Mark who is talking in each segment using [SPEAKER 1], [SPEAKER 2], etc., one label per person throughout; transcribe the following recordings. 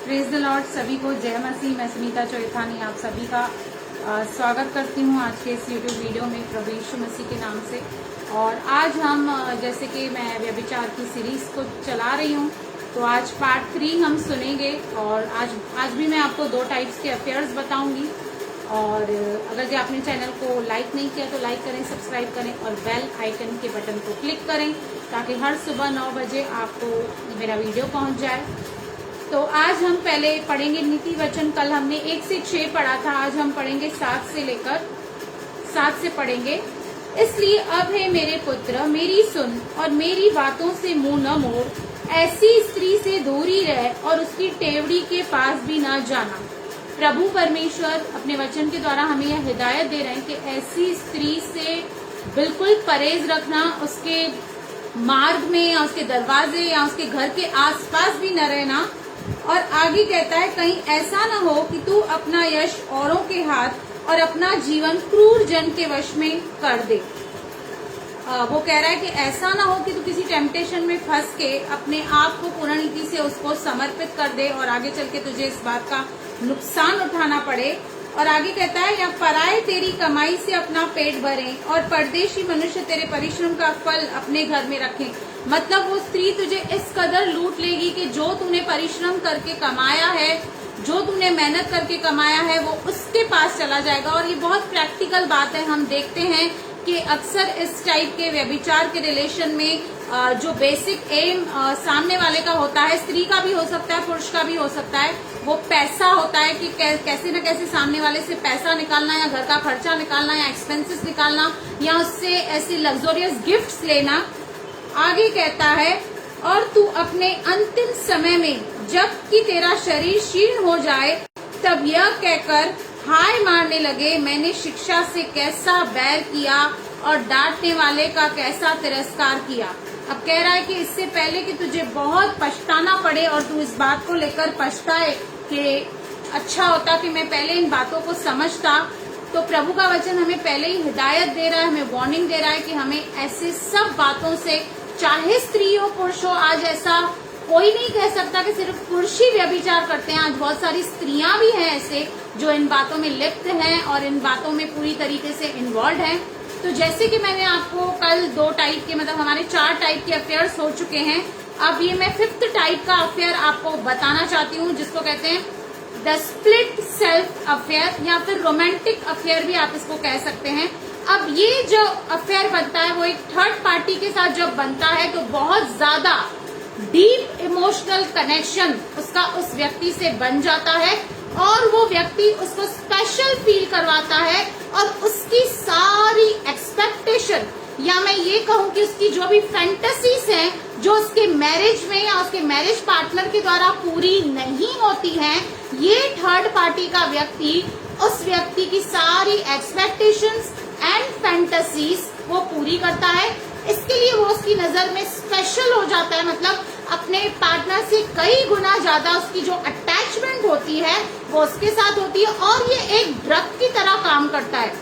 [SPEAKER 1] Praise the Lord. सभी को जय मसीह। मैं सुनीता चौथानी आप सभी का स्वागत करती हूँ आज के इस यूट्यूब वीडियो में प्रभु यीशु मसीह के नाम से। और आज हम जैसे कि मैं व्यभिचार की सीरीज को चला रही हूँ, तो आज पार्ट 3 हम सुनेंगे। और आज भी मैं आपको 2 टाइप्स के अफेयर्स बताऊंगी। और अगर जो आपने चैनल को लाइक नहीं किया तो लाइक करें, सब्सक्राइब करें और बेल आइकन के बटन को क्लिक करें ताकि हर सुबह 9 बजे आपको मेरा वीडियो पहुंच जाए। तो आज हम पहले पढ़ेंगे नीति वचन। कल हमने 1 से 6 पढ़ा था, आज हम पढ़ेंगे 7 से लेकर 7 से पढ़ेंगे। इसलिए अब है मेरे पुत्र, मेरी सुन और मेरी बातों से मुंह न मोड़। ऐसी स्त्री से दूरी रह और उसकी टेवड़ी के पास भी न जाना। प्रभु परमेश्वर अपने वचन के द्वारा हमें यह हिदायत दे रहे हैं कि ऐसी स्त्री से बिल्कुल परहेज रखना, उसके मार्ग में या उसके दरवाजे या उसके घर के आसपास भी न रहना। और आगे कहता है, कहीं ऐसा न हो कि तू अपना यश औरों के हाथ और अपना जीवन क्रूर जन के वश में कर दे। वो कह रहा है कि ऐसा ना हो कि तू किसी टेम्पटेशन में फंस के अपने आप को पूर्ण रीति से उसको समर्पित कर दे और आगे चल के तुझे इस बात का नुकसान उठाना पड़े। और आगे कहता है, या पराये तेरी कमाई से अपना पेट भरें और परदेशी मनुष्य तेरे परिश्रम का फल अपने घर में रखें। मतलब वो स्त्री तुझे इस कदर लूट लेगी कि जो तूने परिश्रम करके कमाया है, जो तूने मेहनत करके कमाया है, वो उसके पास चला जाएगा। और ये बहुत प्रैक्टिकल बात है। हम देखते हैं कि अक्सर इस टाइप के व्यभिचार के रिलेशन में जो बेसिक एम सामने वाले का होता है, स्त्री का भी हो सकता है, पुरुष का भी हो सकता है, वो पैसा होता है कि कैसे न कैसे सामने वाले से पैसा निकालना या घर का खर्चा निकालना या एक्सपेंसेस निकालना या उससे ऐसी लग्जोरियस गिफ्ट्स लेना। आगे कहता है, और तू अपने अंतिम समय में जब कि तेरा शरीर क्षीण हो जाए तब यह कहकर हाय मारने लगे, मैंने शिक्षा से कैसा बैर किया और डांटने वाले का कैसा तिरस्कार किया। अब कह रहा है कि इससे पहले कि तुझे बहुत पछताना पड़े और तू इस बात को लेकर पछताए कि अच्छा होता कि मैं पहले इन बातों को समझता, तो प्रभु का वचन हमें पहले ही हिदायत दे रहा है, हमें वार्निंग दे रहा है कि हमें ऐसे सब बातों से, चाहे स्त्री हो पुरुष हो, आज ऐसा कोई नहीं कह सकता कि सिर्फ पुरुष ही व्यभिचार करते हैं। आज बहुत सारी स्त्रियां भी हैं ऐसे जो इन बातों में लिप्त हैं और इन बातों में पूरी तरीके से इन्वॉल्व हैं। तो जैसे कि मैंने आपको कल 2 टाइप के, मतलब हमारे 4 टाइप के अफेयर्स हो चुके हैं। अब ये मैं 5th टाइप का अफेयर आपको बताना चाहती हूँ, जिसको कहते हैं द स्प्लिट सेल्फ अफेयर या फिर रोमांटिक अफेयर भी आप इसको कह सकते हैं। अब ये जो अफेयर बनता है वो एक थर्ड पार्टी के साथ जब बनता है तो बहुत ज्यादा डीप इमोशनल कनेक्शन उसका उस व्यक्ति से बन जाता है और वो व्यक्ति उसको स्पेशल फील करवाता है और उसकी सारी एक्सपेक्टेशन, या मैं ये कहूँ कि उसकी जो भी फैंटेसीज हैं जो उसके मैरिज में या उसके मैरिज पार्टनर के द्वारा पूरी नहीं होती हैं, ये थर्ड पार्टी का व्यक्ति उस व्यक्ति की सारी एक्सपेक्टेशंस एंड फैंटेसीज वो पूरी करता है। इसके लिए वो उसकी नजर में स्पेशल हो जाता है, मतलब अपने पार्टनर से कई गुना ज्यादा उसकी जो अटैचमेंट होती है वो उसके साथ होती है। और ये एक ड्रग की तरह काम करता है।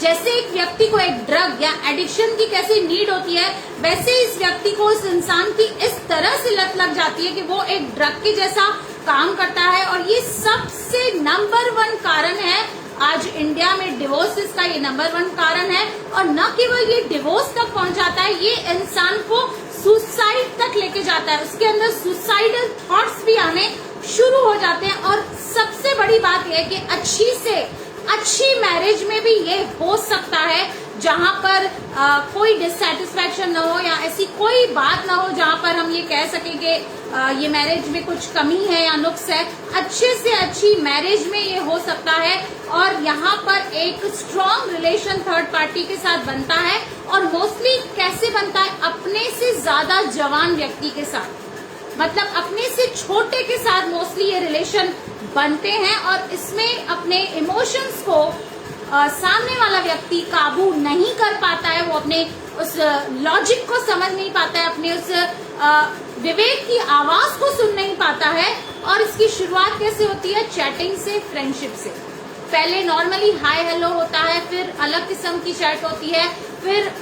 [SPEAKER 1] जैसे एक व्यक्ति को एक ड्रग या एडिक्शन की कैसी नीड होती है, वैसे इस व्यक्ति को इस इंसान की इस तरह से लत लग जाती है कि वो एक ड्रग के जैसा काम करता है। और ये सबसे नंबर 1 कारण है आज इंडिया में डिवोर्सेस का, ये नंबर 1 कारण है। और न केवल ये डिवोर्स तक पहुंच जाता है, ये इंसान को सुसाइड तक लेके जाता है। उसके अंदर सुसाइडल थॉट्स भी आने शुरू हो जाते हैं। और सबसे बड़ी बात यह है कि अच्छी से अच्छी मैरिज में भी ये हो सकता है जहां पर कोई डिससेटिस्फैक्शन न हो या ऐसी कोई बात ना हो जहां पर हम ये कह सकें कि ये मैरिज में कुछ कमी है या नुक्स है। अच्छे से अच्छी मैरिज में ये हो सकता है और यहाँ पर एक स्ट्रॉन्ग रिलेशन थर्ड पार्टी के साथ बनता है। और मोस्टली कैसे बनता है, अपने से ज्यादा जवान व्यक्ति के साथ, मतलब अपने से छोटे के साथ मोस्टली ये रिलेशन बनते हैं। और इसमें अपने इमोशंस को सामने वाला व्यक्ति काबू नहीं कर पाता है, वो अपने उस लॉजिक को समझ नहीं पाता है, अपने उस विवेक की आवाज को सुन नहीं पाता है। और इसकी शुरुआत कैसे होती है, चैटिंग से, फ्रेंडशिप से। पहले नॉर्मली हाय हेलो होता है, फिर अलग किस्म की चैट होती है, फिर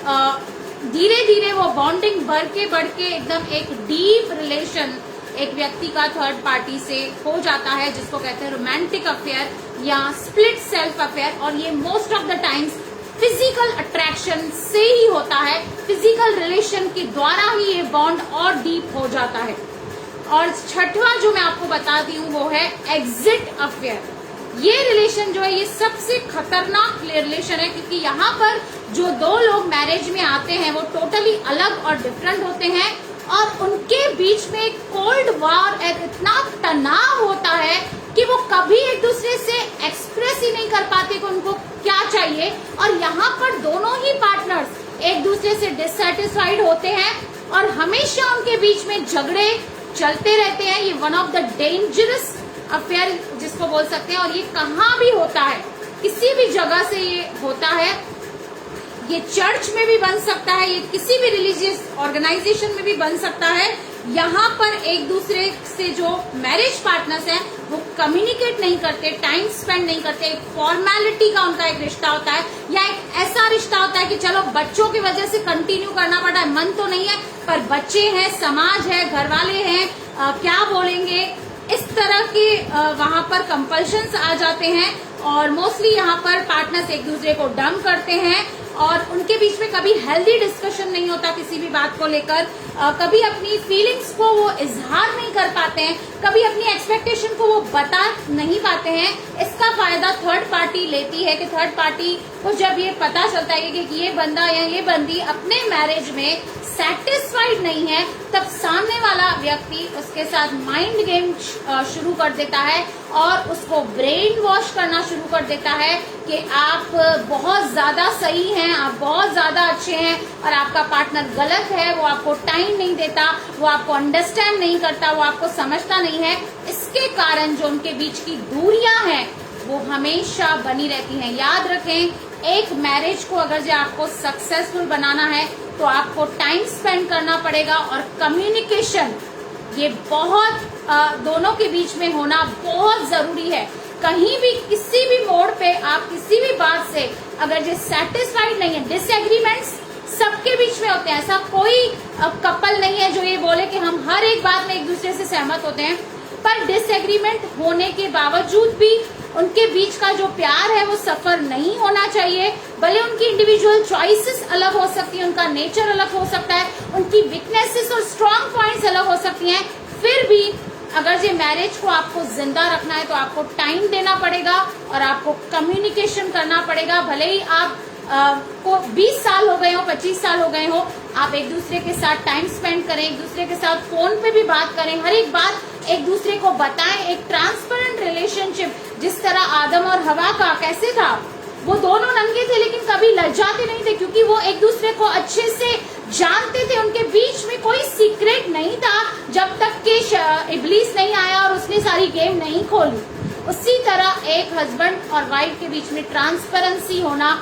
[SPEAKER 1] धीरे धीरे वो बॉन्डिंग बढ़ के एकदम एक डीप रिलेशन, एक व्यक्ति का थर्ड पार्टी से हो जाता है, जिसको कहते हैं रोमांटिक अफेयर या स्प्लिट सेल्फ अफेयर। और ये most of the times physical attraction से ही होता है, फिजिकल रिलेशन के द्वारा ही ये बॉन्ड और डीप हो जाता है। और छठवां जो मैं आपको बताती हूँ वो है एग्जिट अफेयर। ये रिलेशन जो है ये सबसे खतरनाक रिलेशन है, क्योंकि यहाँ पर जो दो लोग मैरिज में आते हैं वो टोटली अलग और डिफरेंट होते हैं, और उनके बीच में एक कोल्ड वॉर इतना तनाव होता है कि वो कभी एक दूसरे से एक्सप्रेस ही नहीं कर पाते कि उनको क्या चाहिए। और यहाँ पर दोनों ही पार्टनर्स एक दूसरे से डिससेटिस्फाइड होते हैं और हमेशा उनके बीच में झगड़े चलते रहते हैं। ये one of the dangerous affair जिसको बोल सकते हैं। और ये कहाँ भी होता है, किसी भी जगह से ये होता है। ये चर्च में भी बन सकता है, ये किसी भी रिलीजियस ऑर्गेनाइजेशन में भी बन सकता है। यहाँ पर एक दूसरे से जो मैरिज पार्टनर्स हैं वो कम्युनिकेट नहीं करते, टाइम स्पेंड नहीं करते। एक फॉर्मेलिटी का उनका एक रिश्ता होता है, या एक ऐसा रिश्ता होता है कि चलो बच्चों की वजह से कंटिन्यू करना पड़ा है, मन तो नहीं है पर बच्चे हैं, समाज है, घर वाले हैं, क्या बोलेंगे, इस तरह के वहां पर कंपल्शंस आ जाते हैं। और मोस्टली यहाँ पर पार्टनर्स एक दूसरे को डंप करते हैं और उनके बीच में कभी हेल्दी डिस्कशन नहीं होता किसी भी बात को लेकर। कभी अपनी फीलिंग्स को वो इजहार नहीं कर पाते हैं, कभी अपनी एक्सपेक्टेशन को वो बता नहीं पाते हैं। इसका फायदा थर्ड पार्टी लेती है कि थर्ड पार्टी को जब ये पता चलता है कि ये बंदा या ये बंदी अपने मैरिज में सेटिस्फाइड नहीं है, तब सामने वाला व्यक्ति उसके साथ माइंड गेम शुरू कर देता है और उसको ब्रेन वॉश करना शुरू कर देता है कि आप बहुत ज्यादा सही हैं, आप बहुत ज्यादा अच्छे हैं और आपका पार्टनर गलत है, वो आपको टाइम नहीं देता, वो आपको अंडरस्टैंड नहीं करता, वो आपको समझता नहीं है। इसके कारण जो उनके बीच की दूरियां हैं वो हमेशा बनी रहती हैं। याद रखें, एक मैरिज को अगर जो आपको सक्सेसफुल बनाना है तो आपको टाइम स्पेंड करना पड़ेगा और कम्युनिकेशन ये बहुत दोनों के बीच में होना बहुत जरूरी है। कहीं भी किसी भी मोड़ पे आप किसी भी बात से अगर जो सेटिस्फाइड नहीं है, डिसएग्रीमेंट्स सबके बीच में होते हैं। ऐसा कोई कपल नहीं है जो ये बोले कि हम हर एक बात में एक दूसरे से सहमत होते हैं, पर डिसएग्रीमेंट होने के बावजूद भी उनके बीच का जो प्यार है वो सफर नहीं होना चाहिए। भले उनकी इंडिविजुअल चॉइसेस अलग हो सकती है, उनका नेचर अलग हो सकता है, उनकी वीकनेसेस और स्ट्रॉन्ग पॉइंट्स अलग हो सकती हैं, फिर भी अगर ये मैरिज को आपको जिंदा रखना है तो आपको टाइम देना पड़ेगा और आपको कम्युनिकेशन करना पड़ेगा। भले ही आप को 20 साल हो गए हो, 25 साल हो गए हो, आप एक दूसरे के साथ टाइम स्पेंड करें, एक दूसरे के साथ फोन पे भी बात करें, हर एक बात एक दूसरे को बताएं। एक ट्रांसपेरेंट रिलेशनशिप जिस तरह आदम और हवा का कैसे था, वो दोनों नंगे थे लेकिन कभी लज्जाते नहीं थे क्योंकि वो एक दूसरे को अच्छे से जानते थे। उनके बीच में कोई सीक्रेट नहीं था जब तक कि इब्लीस नहीं आया और उसने सारी गेम नहीं खोली। उसी तरह एक हस्बैंड और वाइफ के बीच में ट्रांसपेरेंसी होना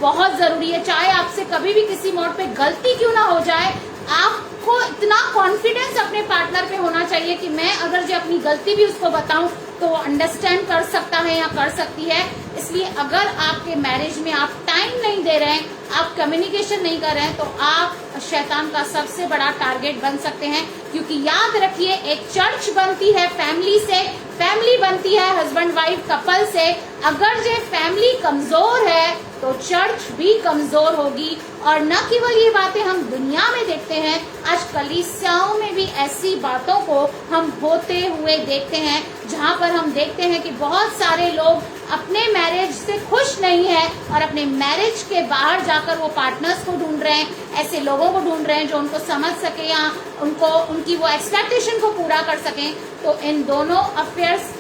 [SPEAKER 1] बहुत जरूरी है। चाहे आपसे कभी भी किसी मोड़ पे गलती क्यों ना हो जाए, आपको इतना कॉन्फिडेंस अपने पार्टनर पे होना चाहिए कि मैं अगर जो अपनी गलती भी उसको बताऊं तो वो अंडरस्टैंड कर सकता है या कर सकती है। इसलिए अगर आपके मैरिज में आप टाइम नहीं दे रहे हैं, आप कम्युनिकेशन नहीं कर रहे हैं, तो आप शैतान का सबसे बड़ा टारगेट बन सकते हैं। क्योंकि याद रखिए, एक चर्च बनती है फैमिली से, फैमिली बनती है हस्बैंड वाइफ कपल से। अगर ये फैमिली कमजोर है तो चर्च भी कमजोर होगी। और न केवल ये बातें हम दुनिया में देखते हैं, आज कलीसियाओं में भी ऐसी बातों को हम होते हुए देखते हैं, जहां पर हम देखते हैं कि बहुत सारे लोग अपने मैरिज से खुश नहीं है और अपने मैरिज के बाहर जाकर वो पार्टनर्स को ढूंढ रहे हैं, ऐसे लोगों को ढूंढ रहे हैं जो उनको समझ सके या उनकी वो एक्सपेक्टेशन को पूरा कर सकें। तो इन दोनों अफेयर्स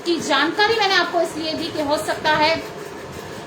[SPEAKER 1] की जानकारी मैंने आपको इसलिए दी कि हो सकता है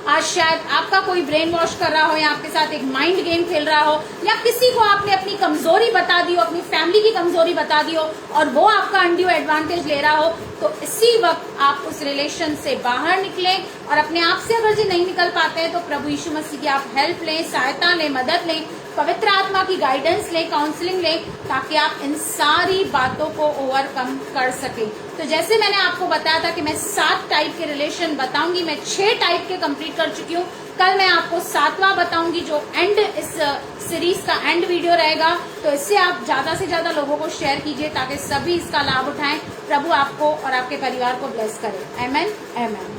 [SPEAKER 1] आज शायद आपका कोई ब्रेन वॉश कर रहा हो या आपके साथ एक माइंड गेम खेल रहा हो, या किसी को आपने अपनी कमजोरी बता दी हो, अपनी फैमिली की कमजोरी बता दी हो और वो आपका अनड्यू एडवांटेज ले रहा हो। तो इसी वक्त आप उस रिलेशन से बाहर निकलें और अपने आप से अगर जी नहीं निकल पाते हैं तो प्रभु यीशु मसीह की आप हेल्प लें, सहायता लें, मदद लें, पवित्र आत्मा की गाइडेंस लें, काउंसलिंग लें, ताकि आप इन सारी बातों को ओवरकम कर सकें। तो जैसे मैंने आपको बताया था कि मैं 7 टाइप के रिलेशन बताऊंगी, मैं 6 टाइप के कंप्लीट कर चुकी हूँ। कल मैं आपको 7वां बताऊंगी, जो एंड इस सीरीज का एंड वीडियो रहेगा। तो इससे आप ज्यादा से ज्यादा लोगों को शेयर कीजिए ताकि सभी इसका लाभ उठाएं। प्रभु आपको और आपके परिवार को ब्लेस करे। आमेन, आमेन।